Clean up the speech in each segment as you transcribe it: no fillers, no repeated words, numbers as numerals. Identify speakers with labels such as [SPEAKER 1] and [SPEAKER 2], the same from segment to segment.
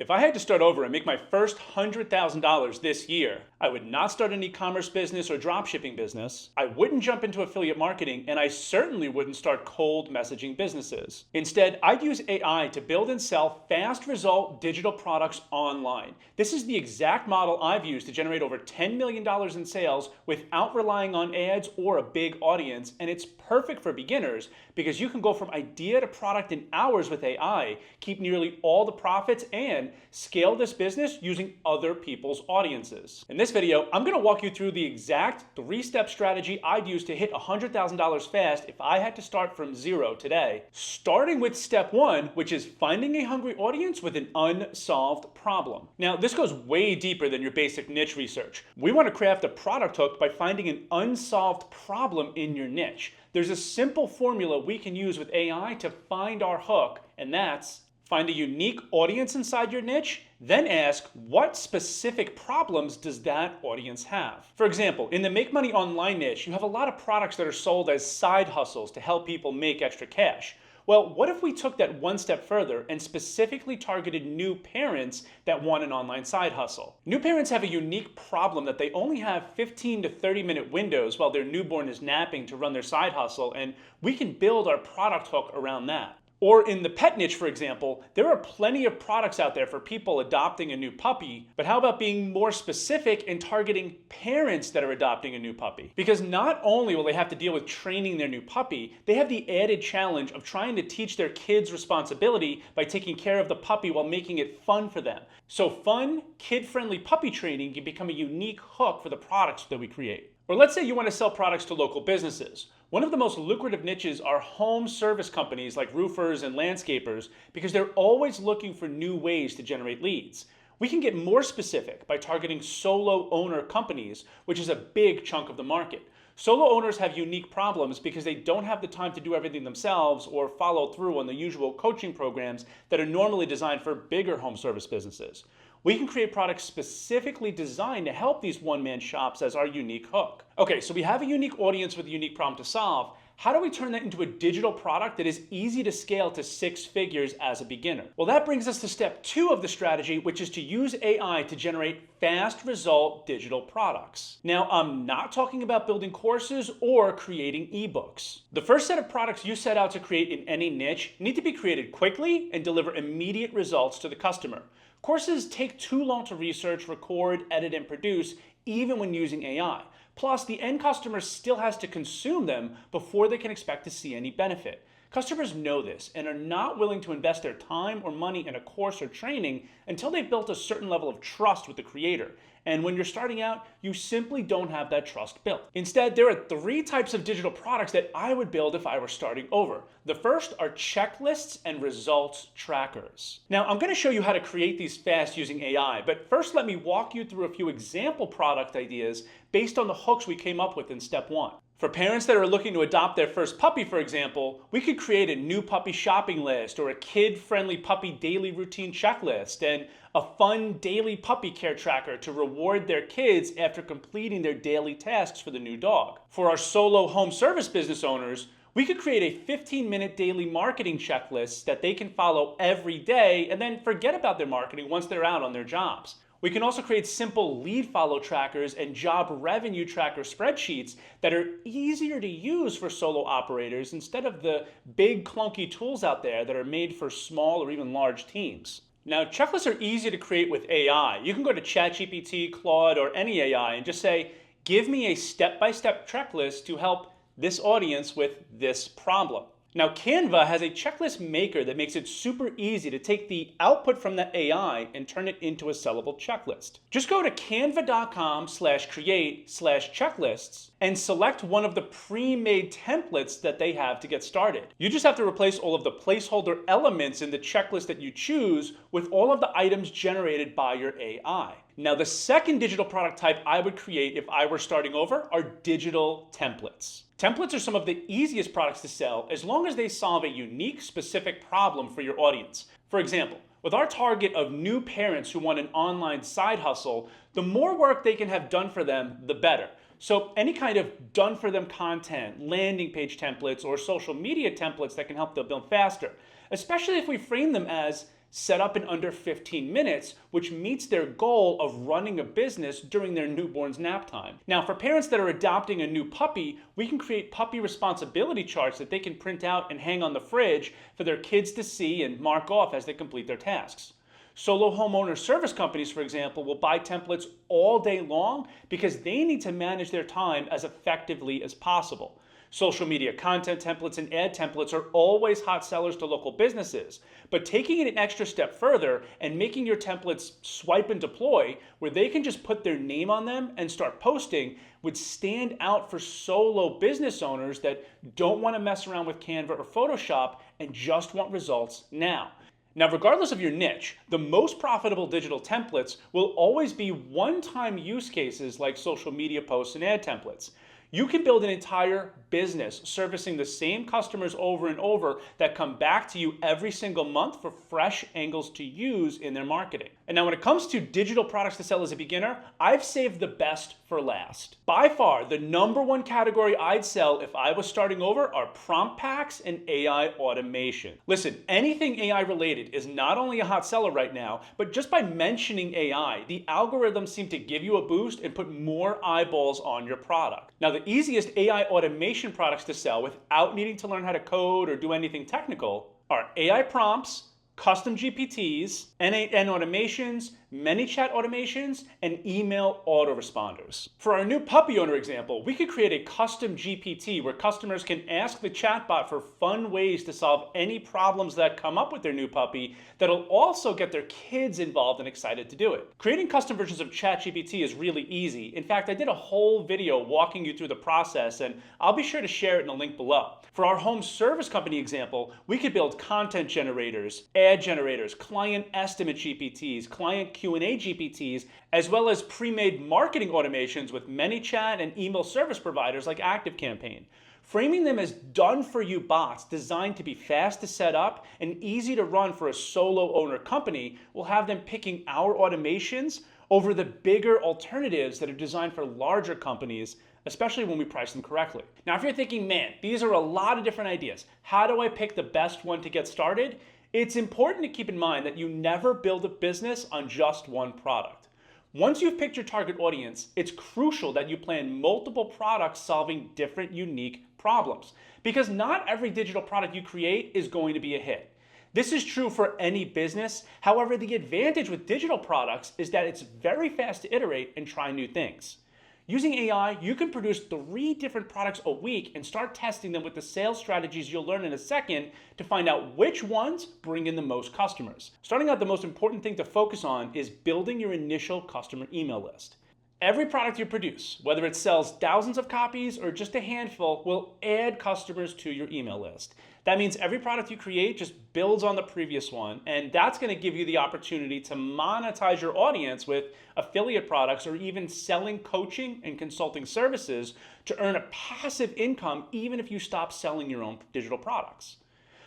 [SPEAKER 1] If I had to start over and make my first $100,000 this year, I would not start an e-commerce business or dropshipping business. I wouldn't jump into affiliate marketing, and I certainly wouldn't start cold messaging businesses. Instead, I'd use AI to build and sell fast result digital products online. This is the exact model I've used to generate over $10 million in sales without relying on ads or a big audience, and it's perfect for beginners because you can go from idea to product in hours with AI, keep nearly all the profits, and scale this business using other people's audiences. In this video, I'm going to walk you through the exact 3-step strategy I'd use to hit $100,000 fast if I had to start from zero today. Starting with step 1, which is finding a hungry audience with an unsolved problem. Now, this goes way deeper than your basic niche research. We want to craft a product hook by finding an unsolved problem in your niche. There's a simple formula we can use with AI to find our hook, and that's find a unique audience inside your niche, then ask what specific problems does that audience have. For example, in the make money online niche, you have a lot of products that are sold as side hustles to help people make extra cash. Well, what if we took that one step further and specifically targeted new parents that want an online side hustle? New parents have a unique problem that they only have 15 to 30-minute windows while their newborn is napping to run their side hustle, and we can build our product hook around that. Or in the pet niche, for example, there are plenty of products out there for people adopting a new puppy, but how about being more specific and targeting parents that are adopting a new puppy? Because not only will they have to deal with training their new puppy, they have the added challenge of trying to teach their kids responsibility by taking care of the puppy while making it fun for them. So fun, kid-friendly puppy training can become a unique hook for the products that we create. Or let's say you want to sell products to local businesses. One of the most lucrative niches are home service companies like roofers and landscapers because they're always looking for new ways to generate leads. We can get more specific by targeting solo owner companies, which is a big chunk of the market. Solo owners have unique problems because they don't have the time to do everything themselves or follow through on the usual coaching programs that are normally designed for bigger home service businesses. We can create products specifically designed to help these one-man shops as our unique hook. Okay, so we have a unique audience with a unique problem to solve. How do we turn that into a digital product that is easy to scale to 6 figures as a beginner? Well, that brings us to step 2 of the strategy, which is to use AI to generate fast result digital products. Now, I'm not talking about building courses or creating ebooks. The first set of products you set out to create in any niche need to be created quickly and deliver immediate results to the customer. Courses take too long to research, record, edit, and produce, even when using AI. Plus, the end customer still has to consume them before they can expect to see any benefit. Customers know this and are not willing to invest their time or money in a course or training until they've built a certain level of trust with the creator. And when you're starting out, you simply don't have that trust built. Instead, there are 3 types of digital products that I would build if I were starting over. The first are checklists and results trackers. Now, I'm going to show you how to create these fast using AI, but first let me walk you through a few example product ideas based on the hooks we came up with in step 1. For parents that are looking to adopt their first puppy, for example, we could create a new puppy shopping list or a kid-friendly puppy daily routine checklist and a fun daily puppy care tracker to reward their kids after completing their daily tasks for the new dog. For our solo home service business owners, we could create a 15-minute daily marketing checklist that they can follow every day and then forget about their marketing once they're out on their jobs. We can also create simple lead follow trackers and job revenue tracker spreadsheets that are easier to use for solo operators instead of the big clunky tools out there that are made for small or even large teams. Now, checklists are easy to create with AI. You can go to ChatGPT, Claude, or any AI and just say, give me a step-by-step checklist to help this audience with this problem. Now, Canva has a checklist maker that makes it super easy to take the output from that AI and turn it into a sellable checklist. Just go to canva.com/create/checklists and select one of the pre-made templates that they have to get started. You just have to replace all of the placeholder elements in the checklist that you choose with all of the items generated by your AI. Now, the second digital product type I would create if I were starting over are digital templates. Templates are some of the easiest products to sell as long as they solve a unique, specific problem for your audience. For example, with our target of new parents who want an online side hustle, the more work they can have done for them, the better. So any kind of done-for-them content, landing page templates, or social media templates that can help them build faster, especially if we frame them as set up in under 15 minutes, which meets their goal of running a business during their newborn's nap time. Now, for parents that are adopting a new puppy, we can create puppy responsibility charts that they can print out and hang on the fridge for their kids to see and mark off as they complete their tasks. Solo homeowner service companies, for example, will buy templates all day long because they need to manage their time as effectively as possible. Social media content templates and ad templates are always hot sellers to local businesses, but taking it an extra step further and making your templates swipe and deploy, where they can just put their name on them and start posting, would stand out for solo business owners that don't want to mess around with Canva or Photoshop and just want results now. Now, regardless of your niche, the most profitable digital templates will always be one-time use cases like social media posts and ad templates. You can build an entire business servicing the same customers over and over that come back to you every single month for fresh angles to use in their marketing. And now when it comes to digital products to sell as a beginner, I've saved the best for last. By far, the number one category I'd sell if I was starting over are prompt packs and AI automation. Listen, anything AI related is not only a hot seller right now, but just by mentioning AI, the algorithms seem to give you a boost and put more eyeballs on your product. Now, the easiest AI automation products to sell without needing to learn how to code or do anything technical are AI prompts, custom GPTs, N8N automations, ManyChat automations, and email autoresponders. For our new puppy owner example, we could create a custom GPT where customers can ask the chatbot for fun ways to solve any problems that come up with their new puppy that'll also get their kids involved and excited to do it. Creating custom versions of ChatGPT is really easy. In fact, I did a whole video walking you through the process, and I'll be sure to share it in a link below. For our home service company example, we could build content generators, ad generators, client estimate GPTs, client Q&A GPTs, as well as pre-made marketing automations with ManyChat and email service providers like ActiveCampaign. Framing them as done-for-you bots designed to be fast to set up and easy to run for a solo owner company will have them picking our automations over the bigger alternatives that are designed for larger companies, especially when we price them correctly. Now, if you're thinking, man, these are a lot of different ideas, how do I pick the best one to get started? It's important to keep in mind that you never build a business on just one product. Once you've picked your target audience, it's crucial that you plan multiple products solving different unique problems, because not every digital product you create is going to be a hit. This is true for any business. However, the advantage with digital products is that it's very fast to iterate and try new things. Using AI, you can produce 3 different products a week and start testing them with the sales strategies you'll learn in a second to find out which ones bring in the most customers. Starting out, the most important thing to focus on is building your initial customer email list. Every product you produce, whether it sells thousands of copies or just a handful, will add customers to your email list. That means every product you create just builds on the previous one, and that's going to give you the opportunity to monetize your audience with affiliate products or even selling coaching and consulting services to earn a passive income even if you stop selling your own digital products.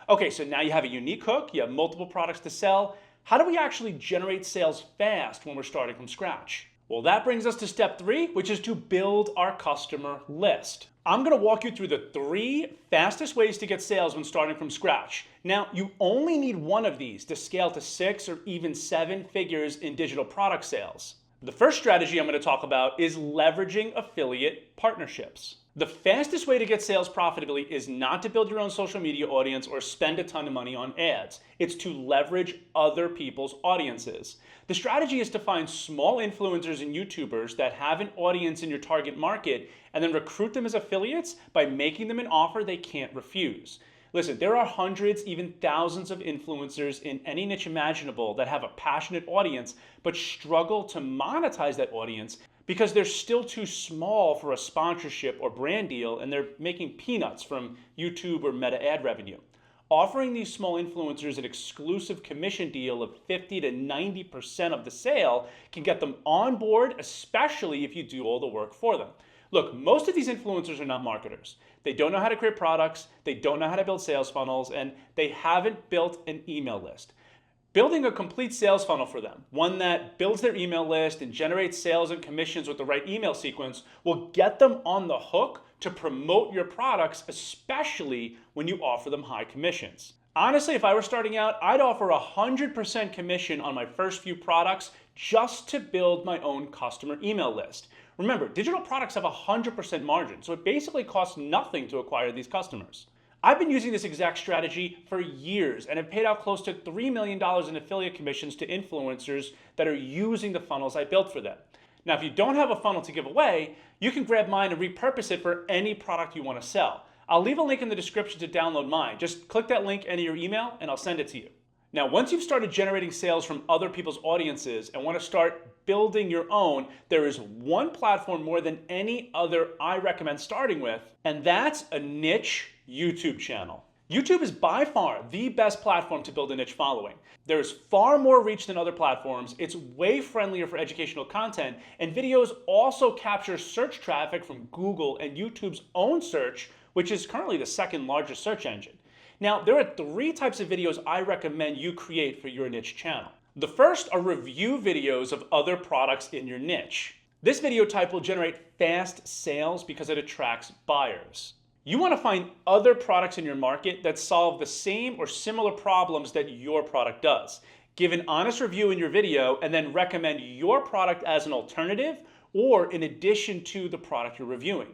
[SPEAKER 1] Okay, so now you have a unique hook, you have multiple products to sell. How do we actually generate sales fast when we're starting from scratch? Well, that brings us to step 3, which is to build our customer list. I'm going to walk you through the 3 fastest ways to get sales when starting from scratch. Now, you only need one of these to scale to 6 or even 7 figures in digital product sales. The first strategy I'm going to talk about is leveraging affiliate partnerships. The fastest way to get sales profitably is not to build your own social media audience or spend a ton of money on ads. It's to leverage other people's audiences. The strategy is to find small influencers and YouTubers that have an audience in your target market and then recruit them as affiliates by making them an offer they can't refuse. Listen, there are hundreds, even thousands of influencers in any niche imaginable that have a passionate audience but struggle to monetize that audience because they're still too small for a sponsorship or brand deal and they're making peanuts from YouTube or Meta ad revenue. Offering these small influencers an exclusive commission deal of 50 to 90% of the sale can get them on board, especially if you do all the work for them. Look, most of these influencers are not marketers. They don't know how to create products, they don't know how to build sales funnels, and they haven't built an email list. Building a complete sales funnel for them, one that builds their email list and generates sales and commissions with the right email sequence, will get them on the hook to promote your products, especially when you offer them high commissions. Honestly, if I were starting out, I'd offer 100% commission on my first few products just to build my own customer email list. Remember, digital products have 100% margin, so it basically costs nothing to acquire these customers. I've been using this exact strategy for years and have paid out close to $3 million in affiliate commissions to influencers that are using the funnels I built for them. Now, if you don't have a funnel to give away, you can grab mine and repurpose it for any product you want to sell. I'll leave a link in the description to download mine. Just click that link, enter your email, and I'll send it to you. Now, once you've started generating sales from other people's audiences and want to start building your own, there is one platform more than any other I recommend starting with, and that's a niche YouTube channel. YouTube is by far the best platform to build a niche following. There's far more reach than other platforms, it's way friendlier for educational content, and videos also capture search traffic from Google and YouTube's own search, which is currently the second largest search engine. Now, there are 3 types of videos I recommend you create for your niche channel. The first are review videos of other products in your niche. This video type will generate fast sales because it attracts buyers. You want to find other products in your market that solve the same or similar problems that your product does. Give an honest review in your video and then recommend your product as an alternative or in addition to the product you're reviewing.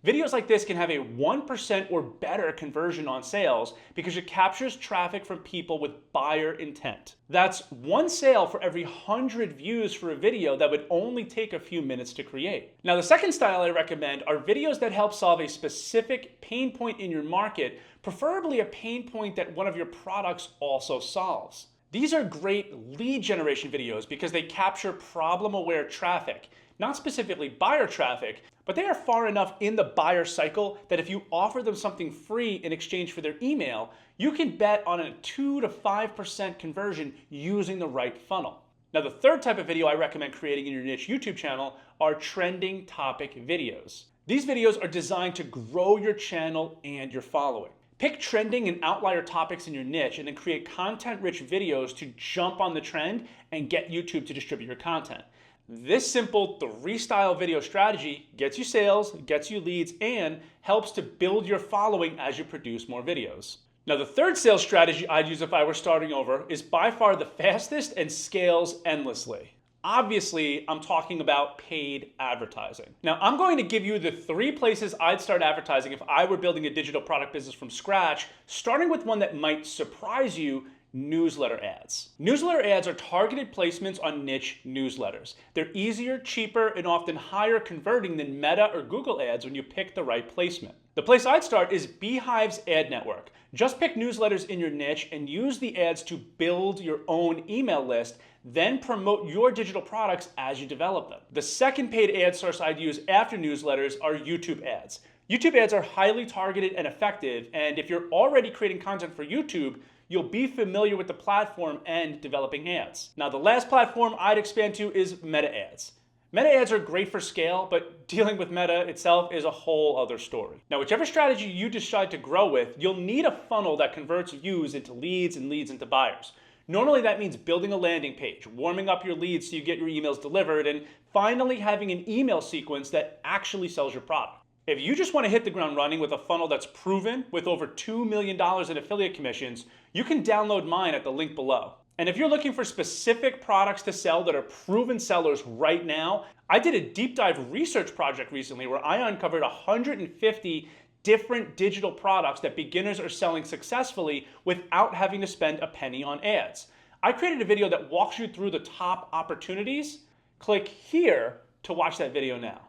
[SPEAKER 1] Videos like this can have a 1% or better conversion on sales because it captures traffic from people with buyer intent. That's 1 sale for every 100 views for a video that would only take a few minutes to create. Now, the second style I recommend are videos that help solve a specific pain point in your market, preferably a pain point that one of your products also solves. These are great lead generation videos because they capture problem-aware traffic, not specifically buyer traffic, but they are far enough in the buyer cycle that if you offer them something free in exchange for their email, you can bet on a 2 to 5% conversion using the right funnel. Now, the third type of video I recommend creating in your niche YouTube channel are trending topic videos. These videos are designed to grow your channel and your following. Pick trending and outlier topics in your niche and then create content-rich videos to jump on the trend and get YouTube to distribute your content. This simple 3-style video strategy gets you sales, gets you leads, and helps to build your following as you produce more videos. Now, the third sales strategy I'd use if I were starting over is by far the fastest and scales endlessly. Obviously, I'm talking about paid advertising. Now, I'm going to give you the 3 places I'd start advertising if I were building a digital product business from scratch, starting with one that might surprise you: newsletter ads. Newsletter ads are targeted placements on niche newsletters. They're easier, cheaper, and often higher converting than Meta or Google ads when you pick the right placement. The place I'd start is Beehive's ad network. Just pick newsletters in your niche and use the ads to build your own email list, then promote your digital products as you develop them. The second paid ad source I'd use after newsletters are YouTube ads. YouTube ads are highly targeted and effective, and if you're already creating content for YouTube, you'll be familiar with the platform and developing ads. Now, the last platform I'd expand to is Meta ads. Meta ads are great for scale, but dealing with Meta itself is a whole other story. Now, whichever strategy you decide to grow with, you'll need a funnel that converts views into leads and leads into buyers. Normally, that means building a landing page, warming up your leads so you get your emails delivered, and finally having an email sequence that actually sells your product. If you just want to hit the ground running with a funnel that's proven with over $2 million in affiliate commissions, you can download mine at the link below. And if you're looking for specific products to sell that are proven sellers right now, I did a deep dive research project recently where I uncovered 150 different digital products that beginners are selling successfully without having to spend a penny on ads. I created a video that walks you through the top opportunities. Click here to watch that video now.